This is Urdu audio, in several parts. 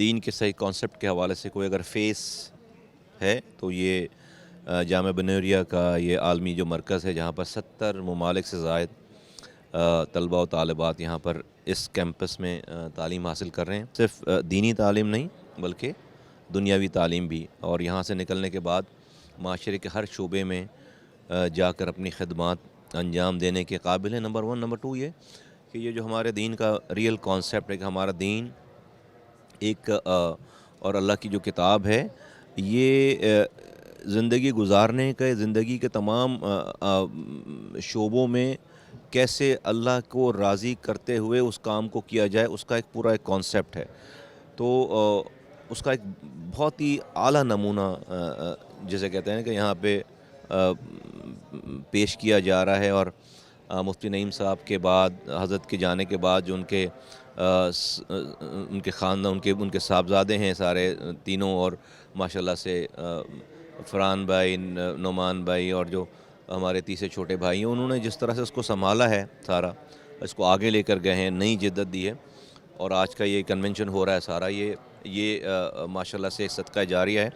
دین کے صحیح کانسیپٹ کے حوالے سے کوئی اگر فیس ہے تو یہ جامعہ بنوریا کا یہ عالمی جو مرکز ہے، جہاں پر 70 ممالک سے زائد طلبہ و طالبات یہاں پر اس کیمپس میں تعلیم حاصل کر رہے ہیں. صرف دینی تعلیم نہیں بلکہ دنیاوی تعلیم بھی، اور یہاں سے نکلنے کے بعد معاشرے کے ہر شعبے میں جا کر اپنی خدمات انجام دینے کے قابل ہیں. نمبر 1. نمبر 2 یہ کہ یہ جو ہمارے دین کا ریئل کانسیپٹ ہے کہ ہمارا دین ایک اور اللہ کی جو کتاب ہے یہ زندگی گزارنے کے، زندگی کے تمام شعبوں میں کیسے اللہ کو راضی کرتے ہوئے اس کام کو کیا جائے، اس کا ایک پورا ایک کانسیپٹ ہے. تو اس کا ایک بہت ہی اعلیٰ نمونہ جسے کہتے ہیں کہ یہاں پہ پیش کیا جا رہا ہے. اور مفتی نعیم صاحب کے بعد، حضرت کے جانے کے بعد جو ان کے خاندان، ان کے صاحبزادے ہیں سارے تینوں، اور ماشاءاللہ سے فرحان بھائی، نعمان بھائی، اور جو ہمارے تیسرے چھوٹے بھائی ہیں، انہوں نے جس طرح سے اس کو سنبھالا ہے، سارا اس کو آگے لے کر گئے ہیں، نئی جدت دی ہے. اور آج کا یہ کنونشن ہو رہا ہے سارا، یہ ماشاءاللہ سے ایک صدقہ جاریہ ہے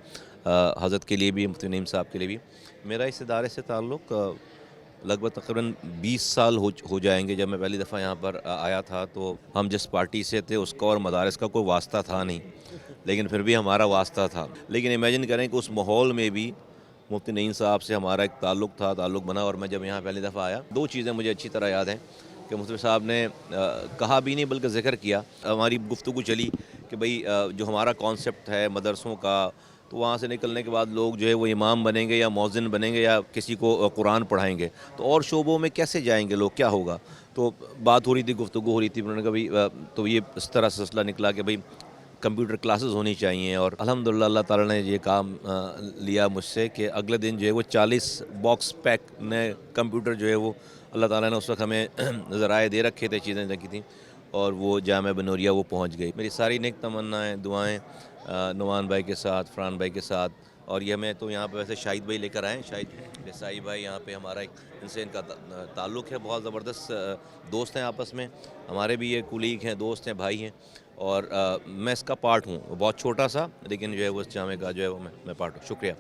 حضرت کے لیے بھی، مفتی نعیم صاحب کے لیے بھی. میرا اس ادارے سے تعلق لگ بھگ تقریباً 20 سال ہو جائیں گے. جب میں پہلی دفعہ یہاں پر آیا تھا تو ہم جس پارٹی سے تھے اس کا اور مدارس کا کوئی واسطہ تھا نہیں، لیکن پھر بھی ہمارا واسطہ تھا. لیکن امیجن کریں کہ اس ماحول میں بھی مفتی نعیم صاحب سے ہمارا ایک تعلق بنا. اور میں جب یہاں پہلی دفعہ آیا، 2 چیزیں مجھے اچھی طرح یاد ہیں کہ مفتی صاحب نے کہا بھی نہیں بلکہ ذکر کیا. ہماری گفتگو چلی کہ بھئی جو ہمارا کانسیپٹ ہے مدرسوں کا، تو وہاں سے نکلنے کے بعد لوگ جو ہے وہ امام بنیں گے یا مؤذن بنیں گے یا کسی کو قرآن پڑھائیں گے، تو اور شعبوں میں کیسے جائیں گے لوگ، کیا ہوگا؟ تو بات ہو رہی تھی، گفتگو ہو رہی تھی. انہوں نے کہا بھئی تو یہ اس طرح سلسلہ نکلا کہ بھئی کمپیوٹر کلاسز ہونی چاہیے. اور الحمدللہ اللہ تعالیٰ نے یہ کام لیا مجھ سے کہ اگلے دن جو ہے وہ 40 باکس پیک نئے کمپیوٹر جو ہے وہ اللہ تعالیٰ نے اس وقت ہمیں ذرائع دے رکھے تھے، چیزیں رکھی تھیں، اور وہ جامعہ بنوریا وہ پہنچ گئی. میری ساری نیک تمنائیں، دعائیں نعمان بھائی کے ساتھ، فرحان بھائی کے ساتھ. اور یہ میں تو یہاں پہ ویسے شاہد بھائی لے کر آئے ہیں، شاہد رسائی بھائی یہاں پہ ہمارا ان سے ان کا تعلق ہے، بہت زبردست دوست ہیں آپس میں. ہمارے بھی یہ کولیگ ہیں، دوست ہیں، بھائی ہیں. اور میں اس کا پارٹ ہوں، بہت چھوٹا سا، لیکن جو ہے وہ اس جامعہ کا جو ہے وہ میں پارٹ ہوں. شکریہ.